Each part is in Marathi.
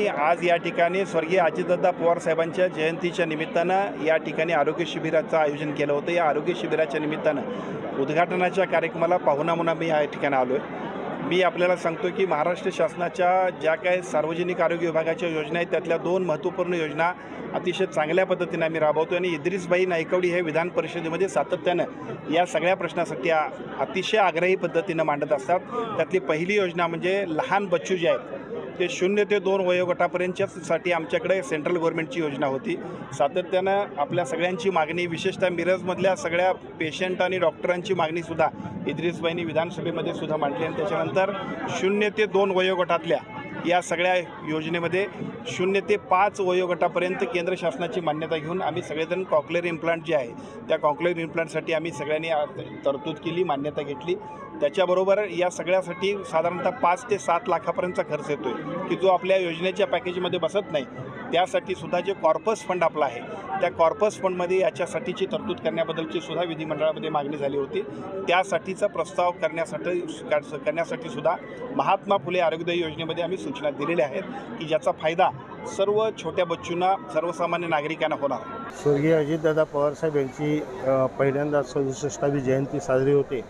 आज या ठिकाणी स्वर्गीय अजितदादा पवार साहेबांच्या जयंतीच्या निमित्तानं या ठिकाणी आरोग्य शिबिराचं आयोजन केलं होतं। या आरोग्य शिबिराच्या निमित्तानं उद्घाटनाच्या कार्यक्रमाला पाहुणा म्हणून मी या ठिकाणी आलो आहे। मी आपल्याला सांगतो की महाराष्ट्र शासनाच्या ज्या काही सार्वजनिक आरोग्य विभागाच्या योजना आहेत त्यातल्या 2 महत्त्वपूर्ण योजना अतिशय चांगल्या पद्धतीने आम्ही राबवतो आणि इद्रिसभाई नायकवडी हे विधान परिषदेमध्ये सातत्यानं या सगळ्या प्रश्नासाठी अतिशय आग्रही पद्धतीनं मांडत असतात। त्यातली पहिली योजना म्हणजे लहान बच्चू जे आहेत ते 0 ते 2 वयोगटापर्यंतच्यासाठी आमच्याकडे सेंट्रल गव्हर्नमेंटची योजना होती। सातत्यानं आपल्या सगळ्यांची मागणी, विशेषतः मिरजमधल्या सगळ्या पेशंट आणि डॉक्टरांची मागणीसुद्धा इद्रिसभाईंनी विधानसभेमध्ये सुद्धा मांडली आणि त्याच्यानंतर 0 ते 2 वयोगटातल्या या सगळ्या योजनेमध्ये 0 ते 5 वयोगटापर्यंत केंद्र शासनाची मान्यता घेऊन आम्ही सगळेजण कॉक्लिअर इम्प्लांट जे आहे त्या कॉक्लिअर इम्प्लांटसाठी आम्ही सगळ्यांनी तरतूद केली, मान्यता घेतली। त्याच्याबरोबर या सगळ्यासाठी साधारणतः 5 ते 7 लाखापर्यंतचा खर्च येतो आहे की जो आपल्या योजनेच्या पॅकेजमध्ये बसत नाही। त्यासाठी सुद्धा जे कॉर्पस फंड आपला आहे त्या कॉर्पस फंडमध्ये याच्यासाठीची तरतूद करण्याबद्दलची सुद्धा विधिमंडळामध्ये मागणी झाली होती। त्यासाठीचा प्रस्ताव करण्यासाठी सुद्धा महात्मा फुले आरोग्यदायी योजनेमध्ये आम्ही सूचना दिलेल्या आहेत की ज्याचा फायदा सर्व छोट्या बच्चूंना, सर्वसामान्य नागरिकांना होणार आहे। स्वर्गीय अजितदादा पवारसाहेब यांची पहिल्यांदा 67वी जयंती साजरी होते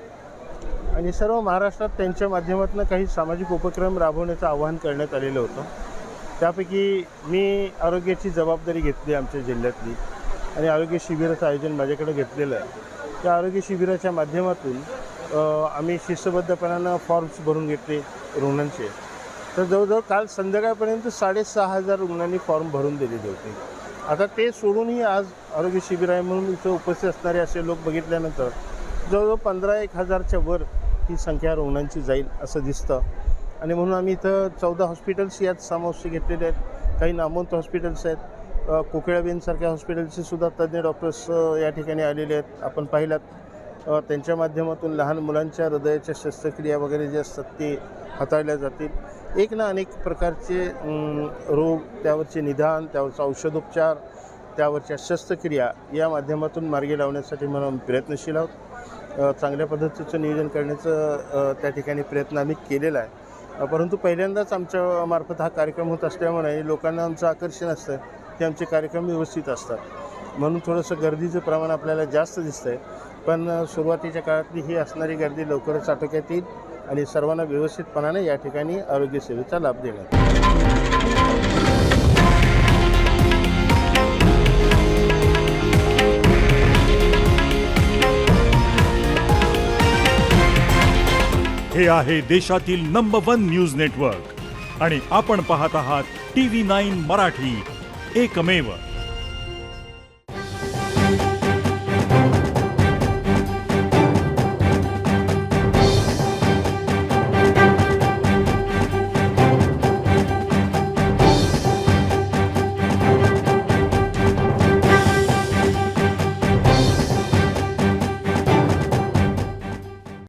आणि सर्व महाराष्ट्रात त्यांच्या माध्यमातून काही सामाजिक उपक्रम राबवण्याचं आवाहन करण्यात आलेलं होतं। त्यापैकी मी आरोग्याची जबाबदारी घेतली आमच्या जिल्ह्यातली आणि आरोग्य शिबिराचं आयोजन माझ्याकडे घेतलेलं आहे। त्या आरोग्य शिबिराच्या माध्यमातून आम्ही शिस्तबद्धपणानं फॉर्म्स भरून घेतले रुग्णांचे। तर जवळजवळ काल संध्याकाळपर्यंत 6,500 रुग्णांनी फॉर्म भरून दिलेले होते। आता ते सोडूनही आज आरोग्य शिबिर आहे म्हणून इथं उपस्थित असणारे असे लोक बघितल्यानंतर जवळजवळ 15,000-1,000च्या वर ही संख्या रुग्णांची जाईल असं दिसतं आणि म्हणून आम्ही इथं 14 हॉस्पिटल्स यात समावेश घेतलेले आहेत। काही नामवंत हॉस्पिटल्स आहेत, कोकिळाबेनसारख्या हॉस्पिटलचे सुद्धा तज्ज्ञ डॉक्टर्स या ठिकाणी आलेले आहेत। आपण पाहिलात त्यांच्या माध्यमातून लहान मुलांच्या हृदयाच्या शस्त्रक्रिया वगैरे जे असतात ते हाताळल्या जातील। एक ना अनेक प्रकारचे रोग, त्यावरचे निदान, त्यावरचा औषधोपचार, त्यावरच्या शस्त्रक्रिया या माध्यमातून मार्गी लावण्यासाठी म्हणून प्रयत्नशील आहोत। चांगल्या पद्धतीचं नियोजन करण्याचं त्या ठिकाणी प्रयत्न आम्ही केलेला आहे। परंतु पहिल्यांदाच आमच्या मार्फत हा कार्यक्रम होत असल्यामुळे लोकांना आमचं आकर्षण असतं ते आमचे कार्यक्रम व्यवस्थित असतात म्हणून थोडंसं गर्दीचं प्रमाण आपल्याला जास्त दिसतं आहे। पण सुरुवातीच्या काळातली ही असणारी गर्दी लवकरच आटोक्यात येईल आणि सर्वांना व्यवस्थितपणाने या ठिकाणी आरोग्य सेवेचा लाभ देण्यात येईल। हे आहे देशातील नंबर 1 न्यूज नेटवर्क आणि आपण पाहत आहात TV9 मराठी, एकमेव।